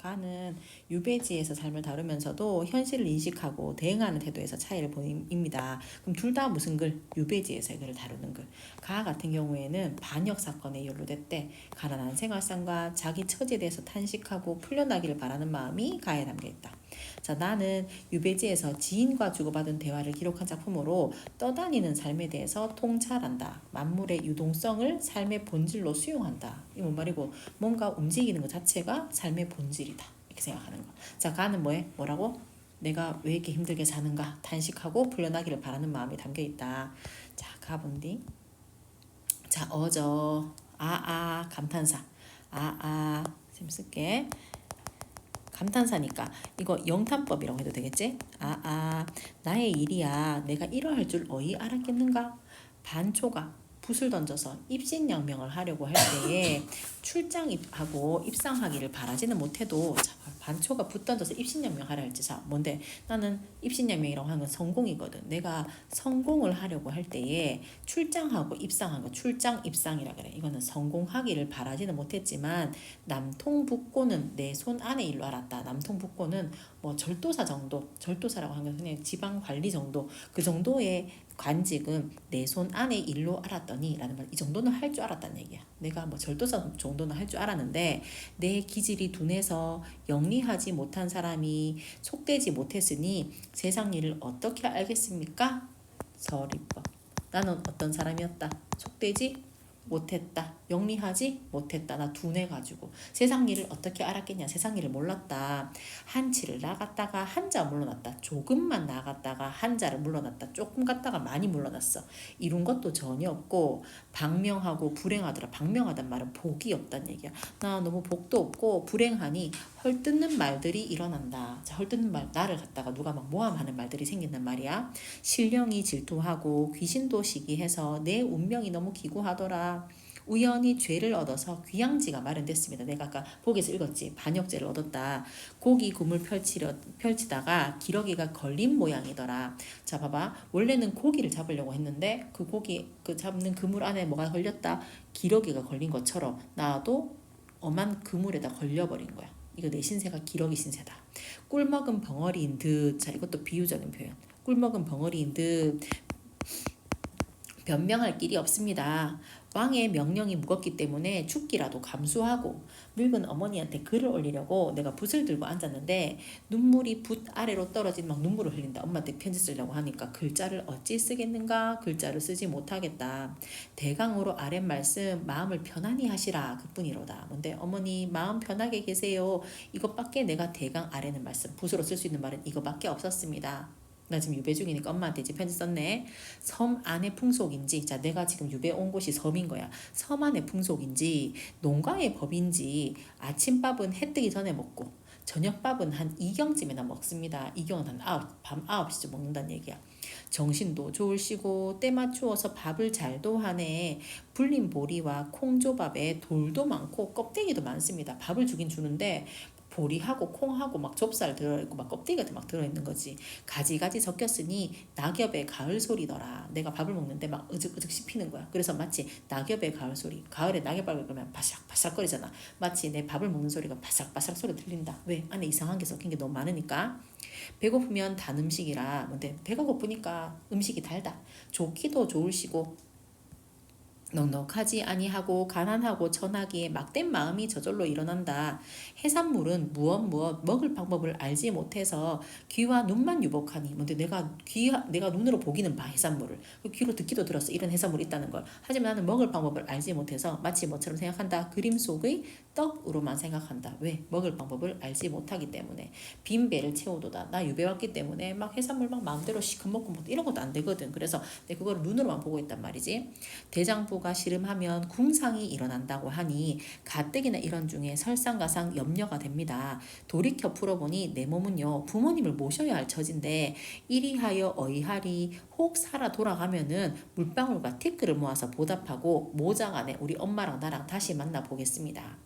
가는 유배지에서 삶을 다루면서도 현실을 인식하고 대응하는 태도에서 차이를 보입니다. 그럼 둘 다 무슨 글? 유배지에서의 글을 다루는 글. 가 같은 경우에는 반역 사건에 연루됐대. 가난한 생활상과 자기 처지에 대해서 탄식하고 풀려나기를 바라는 마음이 가에 담겨있다. 자, 나는 유배지에서 지인과 주고받은 대화를 기록한 작품으로 떠다니는 삶에 대해서 통찰한다. 만물의 유동성을 삶의 본질로 수용한다. 이 뭔 말이고 뭔가 움직이는 것 자체가 삶의 본질이다. 이렇게 생각하는 거. 자, 가는 뭐해? 뭐라고? 내가 왜 이렇게 힘들게 사는가? 탄식하고 풀려나기를 바라는 마음이 담겨있다. 자, 가본디. 자, 감탄사. 지금 쓸게. 감탄사니까 이거 영탄법이라고 해도 되겠지? 나의 일이야. 내가 이러할 줄 어이 알았겠는가? 반초가 붓을 던져서 입신양명을 하려고 할 때에 출장하고 입상하기를 바라지는 못해도 반초가 붓 던져서 입신양명하라 할지 자 뭔데 나는 입신양명이라고 하는 건 성공이거든. 내가 성공을 하려고 할 때에 출장하고 입상한 거 출장 입상이라 그래. 이거는 성공하기를 바라지는 못했지만 남통북고는 내 손 안에 일로 알았다. 남통북고는 뭐 절도사 정도, 절도사라고 하는 건 그냥 지방 관리 정도, 그 정도의 관직은 내 손 안에 일로 알았더니 라는 말. 이 정도는 할 줄 알았다는 얘기야. 내가 뭐 절도사 정도는 할 줄 알았는데 내 기질이 둔해서 영리하지 못한 사람이 속되지 못했으니 세상 일을 어떻게 알겠습니까? 서리법. 나는 어떤 사람이었다? 속되지 못했다. 영리하지 못했다. 나 둔해가지고 세상 일을 어떻게 알았겠냐. 세상 일을 몰랐다. 한치를 나갔다가 한자 물러났다. 조금만 나갔다가 한자를 물러났다. 조금 갔다가 많이 물러났어. 이룬 것도 전혀 없고 방명하고 불행하더라. 방명하단 말은 복이 없단 얘기야. 나 너무 복도 없고 불행하니 헐뜯는 말들이 일어난다. 자, 헐뜯는 말, 나를 갖다가 누가 막 모함하는 말들이 생긴단 말이야. 신령이 질투하고 귀신도 시기해서 내 운명이 너무 기구하더라. 우연히 죄를 얻어서 귀양지가 마련됐습니다. 내가 아까 복에서 읽었지. 반역죄를 얻었다. 고기 굼을 펼치다가 기러기가 걸린 모양이더라. 자, 봐봐. 원래는 고기를 잡으려고 했는데 그 고기 그 잡는 그물 안에 뭐가 걸렸다. 기러기가 걸린 것처럼 나도 엄한 그물에다 걸려버린 거야. 이거 내 신세가 기러기 신세다. 꿀먹은 벙어리인 듯. 자, 이것도 비유적인 표현. 꿀먹은 벙어리인 듯. 변명할 길이 없습니다. 왕의 명령이 무겁기 때문에 죽기라도 감수하고 늙은 어머니한테 글을 올리려고 내가 붓을 들고 앉았는데 눈물이 붓 아래로 떨어진 막 눈물을 흘린다. 엄마한테 편지 쓰려고 하니까 글자를 어찌 쓰겠는가? 글자를 쓰지 못하겠다. 대강으로 아랫 말씀 마음을 편안히 하시라 그뿐이로다. 뭔데 어머니 마음 편하게 계세요. 이것밖에 내가 대강 아래는 말씀 붓으로 쓸 수 있는 말은 이거밖에 없었습니다. 나 지금 유배 중이니까 엄마한테 이제 편지 썼네. 섬 안의 풍속인지 자 내가 지금 유배 온 곳이 섬인 거야. 섬 안의 풍속인지 농가의 법인지 아침밥은 해 뜨기 전에 먹고 저녁밥은 한 2경쯤에나 먹습니다. 2경은 밤 9시쯤 먹는다는 얘기야. 정신도 좋으시고 때 맞추어서 밥을 잘도 하네. 불린 보리와 콩조밥에 돌도 많고 껍데기도 많습니다. 밥을 주긴 주는데 보리하고 콩하고 막 좁쌀 들어있고 막 껍데기가 막 들어있는 거지. 가지가지 섞였으니 낙엽의 가을 소리더라. 내가 밥을 먹는데 막 으슥으슥 씹히는 거야. 그래서 마치 낙엽의 가을 소리. 가을에 낙엽밥을 그러면 바삭바삭거리잖아. 마치 내 밥을 먹는 소리가 바삭바삭 소리 들린다. 왜? 안에 이상한 게 섞인 게 너무 많으니까. 배고프면 단 음식이라. 근데 배가 고프니까 음식이 달다. 좋기도 좋으시고 넉넉하지 아니하고 가난하고 천하기에 막된 마음이 저절로 일어난다. 해산물은 무엇 먹을 방법을 알지 못해서 귀와 눈만 유복하니 뭔데 내가 눈으로 보기는 봐 해산물을 귀로 듣기도 들었어 이런 해산물이 있다는 걸. 하지만 나는 먹을 방법을 알지 못해서 마치 뭐처럼 생각한다. 그림 속의 떡으로만 생각한다. 왜? 먹을 방법을 알지 못하기 때문에. 빈 배를 채우도다. 나 유배 왔기 때문에 막 해산물 막 마음대로 시큼 먹고 뭐 이런 것도 안 되거든. 그래서 내가 그거를 눈으로만 보고 있단 말이지. 대장부가 씨름하면 궁상이 일어난다고 하니 가뜩이나 이런 중에 설상가상 염려가 됩니다. 돌이켜 풀어보니 내 몸은요 부모님을 모셔야 할 처진데 이리하여 어이하리 혹 살아 돌아가면은 물방울과 티끌을 모아서 보답하고 모장 안에 우리 엄마랑 나랑 다시 만나보겠습니다.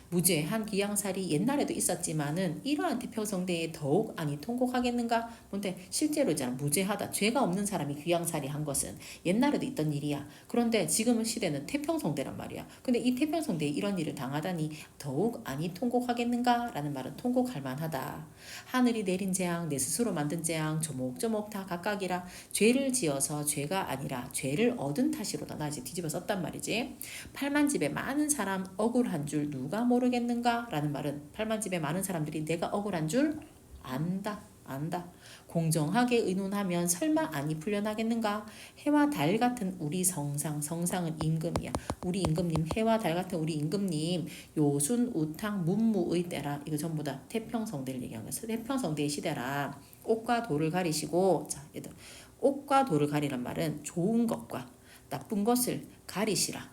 무죄한 귀양살이 옛날에도 있었지만은 이러한 태평성대에 더욱 아니 통곡하겠는가? 뭔데 실제로 있잖아. 무죄하다. 죄가 없는 사람이 귀양살이 한 것은 옛날에도 있던 일이야. 그런데 지금은 시대는 태평성대란 말이야. 근데 이 태평성대에 이런 일을 당하다니 더욱 아니 통곡하겠는가? 라는 말은 통곡할 만하다. 하늘이 내린 재앙, 내 스스로 만든 재앙, 조목조목 다 각각이라. 죄를 지어서 죄가 아니라 죄를 얻은 탓이로다. 나 이제 뒤집어 썼단 말이지. 8만 집에 많은 사람 억울한 줄 누가 모르겠는가? 라는 말은 8만 집에 많은 사람들이 내가 억울한 줄 안다. 안다. 공정하게 의논하면 설마 아니 풀려나겠는가? 해와 달 같은 우리 성상은 임금이야. 우리 임금님, 해와 달 같은 우리 임금님, 요순 우탕 문무의 때라. 이거 전부 다 태평성대를 얘기한 거야. 태평성대의 시대라. 옷과 돌을 가리시고, 자, 얘들 옷과 돌을 가리란 말은 좋은 것과 나쁜 것을 가리시라.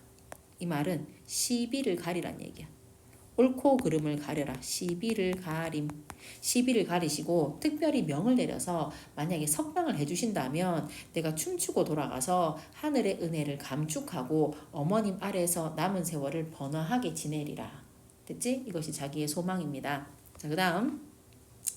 이 말은 시비를 가리란 얘기야. 옳고 그름을 가려라. 시비를 가림. 시비를 가리시고 특별히 명을 내려서 만약에 석방을 해주신다면 내가 춤추고 돌아가서 하늘의 은혜를 감축하고 어머님 아래에서 남은 세월을 번화하게 지내리라. 됐지? 이것이 자기의 소망입니다. 자, 그 다음.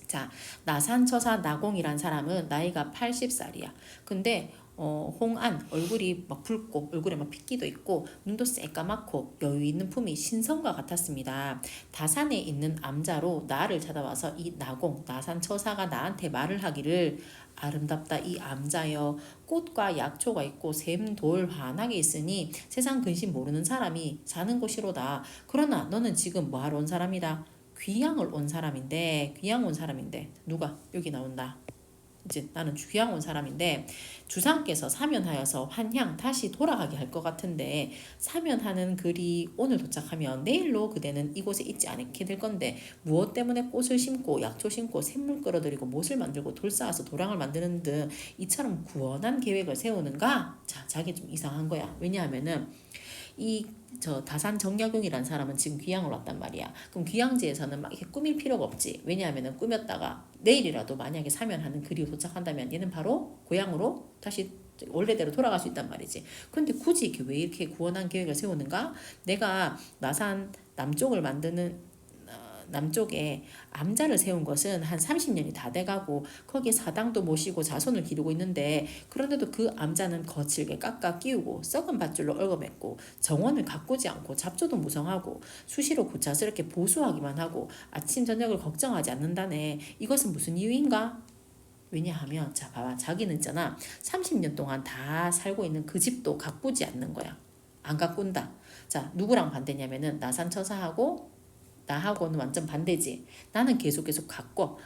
자, 나산처사 나공이란 사람은 나이가 80살이야. 근데 홍안 얼굴이 막 붉고 얼굴에 막 핏기도 있고 눈도 새까맣고 여유 있는 품이 신성과 같았습니다. 다산에 있는 암자로 나를 찾아와서 이 나공 나산처사가 나한테 말을 하기를 아름답다 이 암자여 꽃과 약초가 있고 샘, 돌, 환하게 있으니 세상 근심 모르는 사람이 사는 곳이로다. 그러나 너는 지금 뭐하러 온 사람이다. 귀향을 온 사람인데 귀향 온 사람인데 누가 여기 나온다. 이제 나는 귀향 온 사람인데 주상께서 사면하여서 환향 다시 돌아가게 할 것 같은데 사면하는 글이 오늘 도착하면 내일로 그대는 이곳에 있지 않게 될 건데 무엇 때문에 꽃을 심고 약초 심고 샘물 끌어들이고 못을 만들고 돌 쌓아서 도랑을 만드는 등 이처럼 구원한 계획을 세우는가? 자, 자기 좀 이상한 거야. 왜냐하면은 이 저 다산 정약용이라는 사람은 지금 귀향을 왔단 말이야. 그럼 귀향지에서는 막 이렇게 꾸밀 필요가 없지. 왜냐하면은 꾸몄다가 내일이라도 만약에 사면하는 글이 도착한다면 얘는 바로 고향으로 다시 원래대로 돌아갈 수 있단 말이지. 근데 굳이 이렇게 왜 이렇게 구원한 계획을 세우는가? 내가 나산 남쪽을 만드는 남쪽에 암자를 세운 것은 한 30년이 다 돼가고 거기에 사당도 모시고 자손을 기르고 있는데 그런데도 그 암자는 거칠게 깎아 끼우고 썩은 밧줄로 얽어맸고 정원을 가꾸지 않고 잡초도 무성하고 수시로 고차스럽게 보수하기만 하고 아침 저녁을 걱정하지 않는다네. 이것은 무슨 이유인가? 왜냐하면 자 봐봐 자기는 있잖아 30년 동안 다 살고 있는 그 집도 가꾸지 않는 거야. 안 가꾼다. 자 누구랑 반대냐면은 나산처사하고 나하고는 완전 반대지. 나는 계속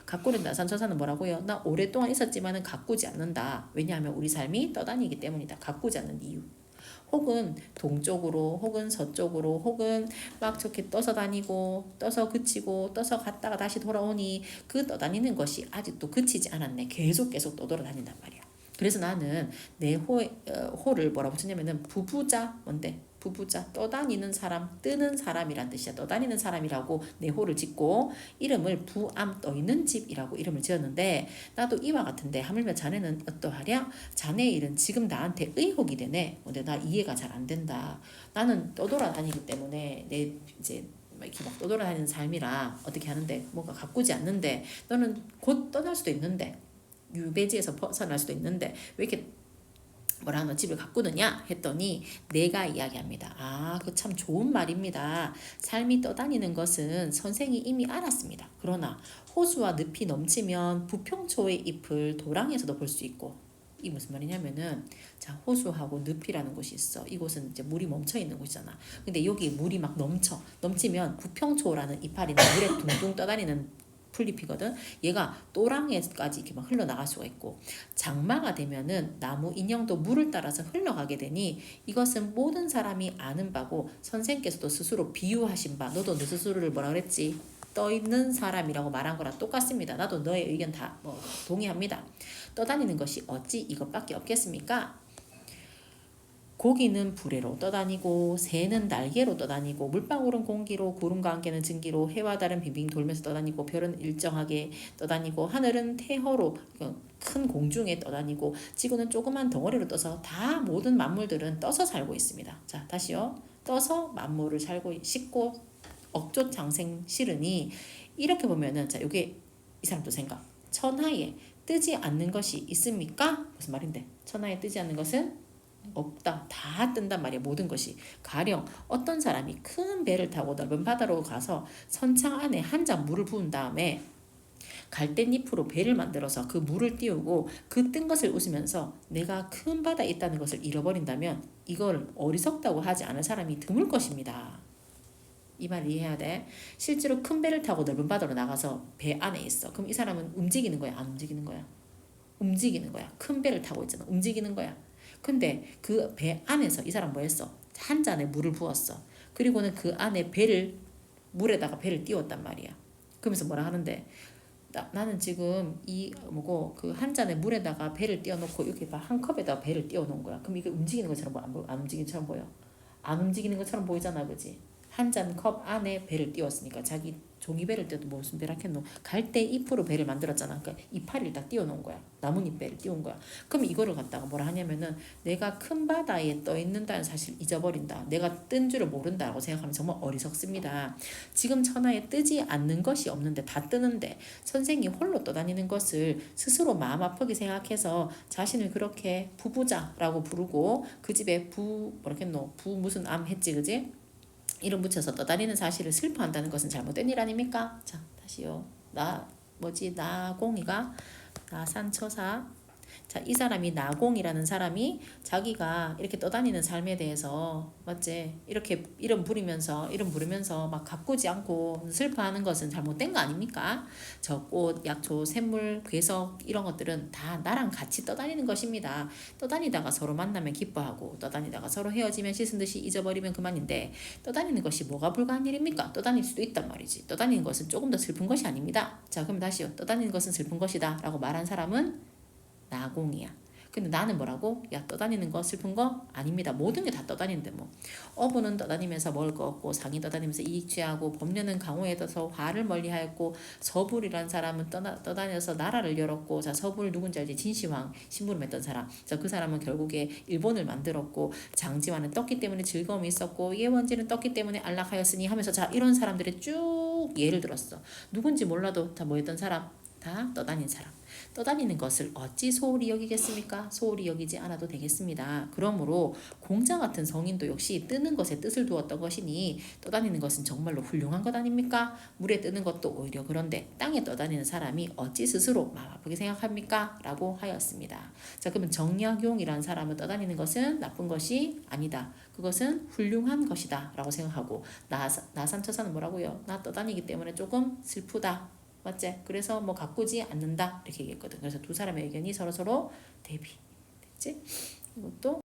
가꾸는 나산처사는 뭐라고요? 나 오랫동안 있었지만은 가꾸지 않는다. 왜냐하면 우리 삶이 떠다니기 때문이다. 가꾸지 않는 이유. 혹은 동쪽으로 혹은 서쪽으로 혹은 막 저렇게 떠서 다니고 떠서 그치고 떠서 갔다가 다시 돌아오니 그 떠다니는 것이 아직도 그치지 않았네. 계속 떠돌아다닌단 말이야. 그래서 나는 내 호를 뭐라고 쓰냐면은 부부자 뭔데? 부부자 떠다니는 사람 뜨는 사람이란 뜻이야. 떠다니는 사람이라고 내 호를 짓고 이름을 부암 떠있는 집이라고 이름을 지었는데 나도 이와 같은데 하물며 자네는 어떠하랴? 자네의 일은 지금 나한테 의혹이 되네. 근데 나 이해가 잘 안 된다. 나는 떠돌아다니기 때문에 내 이제 이렇게 막 떠돌아다니는 삶이라 어떻게 하는데 뭔가 가꾸지 않는데 너는 곧 떠날 수도 있는데 유배지에서 벗어날 수도 있는데 왜 이렇게 뭐라 하나 집을 가꾸느냐 했더니 내가 이야기합니다. 아, 그 참 좋은 말입니다. 삶이 떠다니는 것은 선생이 이미 알았습니다. 그러나 호수와 늪이 넘치면 부평초의 잎을 도랑에서도 볼 수 있고 이 무슨 말이냐면은 자 호수하고 늪이라는 곳이 있어. 이곳은 이제 물이 멈춰 있는 곳이잖아. 근데 여기 물이 막 넘치면 부평초라는 이파리는 물에 둥둥 떠다니는 풀잎이거든. 얘가 또랑에까지 이렇게 막 흘러나갈 수가 있고 장마가 되면은 나무 인형도 물을 따라서 흘러가게 되니 이것은 모든 사람이 아는 바고 선생께서도 스스로 비유하신 바 너도 너 스스로를 뭐라 그랬지? 떠있는 사람이라고 말한 거랑 똑같습니다. 나도 너의 의견 다 동의합니다. 떠다니는 것이 어찌 이것밖에 없겠습니까? 고기는 부레로 떠다니고 새는 날개로 떠다니고 물방울은 공기로 구름과 안개는 증기로 해와 달은 빙빙 돌면서 떠다니고 별은 일정하게 떠다니고 하늘은 태허로 큰 공중에 떠다니고 지구는 조그만 덩어리로 떠서 다 모든 만물들은 떠서 살고 있습니다. 자 다시요. 떠서 만물을 싣고 억조 장생 싫으니 이렇게 보면은 자 요게 이 사람도 생각. 천하에 뜨지 않는 것이 있습니까? 무슨 말인데? 천하에 뜨지 않는 것은 없다. 다 뜬단 말이야. 모든 것이. 가령 어떤 사람이 큰 배를 타고 넓은 바다로 가서 선창 안에 한 잔 물을 부은 다음에 갈대잎으로 배를 만들어서 그 물을 띄우고 그 뜬 것을 웃으면서 내가 큰 바다에 있다는 것을 잃어버린다면 이걸 어리석다고 하지 않을 사람이 드물 것입니다. 이 말 이해해야 돼. 실제로 큰 배를 타고 넓은 바다로 나가서 배 안에 있어. 그럼 이 사람은 움직이는 거야? 안 움직이는 거야? 움직이는 거야. 큰 배를 타고 있잖아. 움직이는 거야. 근데 그 배 안에서 이 사람 뭐 했어? 한 잔에 물을 부었어. 그리고는 그 안에 배를 물에다가 배를 띄웠단 말이야. 그러면서 뭐라 하는데 나는 지금 이 뭐고 그 한 잔에 물에다가 배를 띄워놓고 이렇게 한 컵에다가 배를 띄워놓은 거야. 그럼 이게 움직이는 것처럼 안 움직이는 것처럼 보여? 안 움직이는 것처럼 보이잖아, 그지? 한 잔 컵 안에 배를 띄웠으니까 자기 종이배를 띄워도 무슨 배를 했노? 갈대 잎으로 배를 만들었잖아. 그러니까 이파리를 다 띄워놓은 거야. 나뭇잎 배를 띄운 거야. 그럼 이거를 갖다가 뭐라 하냐면은 내가 큰 바다에 떠 있는다는 사실을 잊어버린다. 내가 뜬 줄을 모른다라고 생각하면 정말 어리석습니다. 지금 천하에 뜨지 않는 것이 없는데 다 뜨는데 선생이 홀로 떠다니는 것을 스스로 마음 아프게 생각해서 자신을 그렇게 부부자라고 부르고 그 집에 뭐라겠노? 부 무슨 암 했지, 그지? 이름 붙여서 떠다니는 사실을 슬퍼한다는 것은 잘못된 일 아닙니까? 자, 다시요. 나공이가 나산처사. 자, 이 사람이 나공이라는 사람이 자기가 이렇게 떠다니는 삶에 대해서 맞지? 이렇게 이름 부르면서 막 가꾸지 않고 슬퍼하는 것은 잘못된 거 아닙니까? 저 꽃, 약초, 샘물, 괴석 이런 것들은 다 나랑 같이 떠다니는 것입니다. 떠다니다가 서로 만나면 기뻐하고 떠다니다가 서로 헤어지면 씻은 듯이 잊어버리면 그만인데 떠다니는 것이 뭐가 불가한 일입니까? 떠다닐 수도 있단 말이지. 떠다니는 것은 조금 더 슬픈 것이 아닙니다. 자, 그럼 다시요. 떠다니는 것은 슬픈 것이다 라고 말한 사람은 나공이야. 근데 나는 뭐라고? 야, 떠다니는 거 슬픈 거 아닙니다. 모든 게 다 떠다니는데 뭐. 어부는 떠다니면서 먹을 거 얻고 상이 떠다니면서 이익 취하고 법녀는 강호에 떠서 화를 멀리하였고 서불이라는 사람은 떠다녀서 나라를 열었고 자 서불 누군지 알지? 진시황 심부름했던 사람. 자, 그 사람은 결국에 일본을 만들었고 장지와는 떴기 때문에 즐거움이 있었고 예원지는 떴기 때문에 안락하였으니 하면서 자 이런 사람들의 쭉 예를 들었어. 누군지 몰라도 다 뭐였던 사람? 다 떠다닌 사람. 떠다니는 것을 어찌 소홀히 여기겠습니까? 소홀히 여기지 않아도 되겠습니다. 그러므로 공자 같은 성인도 역시 뜨는 것에 뜻을 두었던 것이니 떠다니는 것은 정말로 훌륭한 것 아닙니까? 물에 뜨는 것도 오히려 그런데 땅에 떠다니는 사람이 어찌 스스로 마음 아프게 생각합니까? 라고 하였습니다. 자, 그러면 정약용이라는 사람은 떠다니는 것은 나쁜 것이 아니다. 그것은 훌륭한 것이다 라고 생각하고 나산처사는 뭐라고요? 나 떠다니기 때문에 조금 슬프다. 맞지? 그래서 뭐 가꾸지 않는다 이렇게 얘기했거든. 그래서 두 사람의 의견이 서로서로 대비 됐지? 이것도